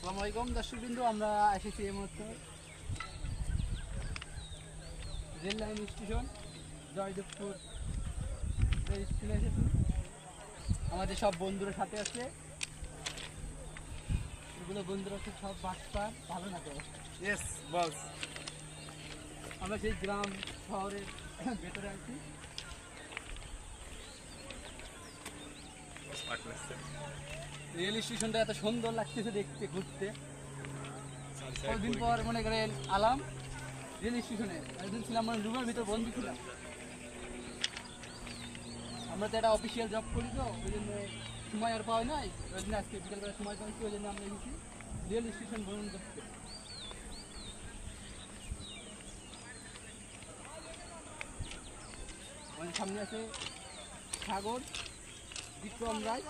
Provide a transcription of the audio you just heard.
আসসালামু আলাইকুম দর্শকবৃন্দ, আমরা এসেছি এই মুহূর্তে rail line station Joydebpur rail স্টেশনে এসেছি। আমাদের সব বন্ধুরা সাথে আছে, এগুলো বন্ধুরা হচ্ছে সব বাচ্চার ভালো না তো। Yes boss. আমরা সেই গ্রাম শহরের ভেতরে আছি। রেল স্টেশনটা এত সুন্দর লাগতেছে দেখতে, ঘুরতে। কয়েকদিন পর মনে করেন আলাম রেল স্টেশনে, একদিন ছিলাম মানে রুমের ভিতর বন্দি ছিলাম। আমরা তো একটা অফিসিয়াল জব করি, তো ওই জন্য সময় আর পাওয়া নাই। ওই জন্য আজকে বিকেলবেলা সময় পাইছি, ওই জন্য আমরা এসেছি রেল স্টেশন ভ্রমণ করতে। আমাদের সামনে আছে সাগর, বিক্রম রায়।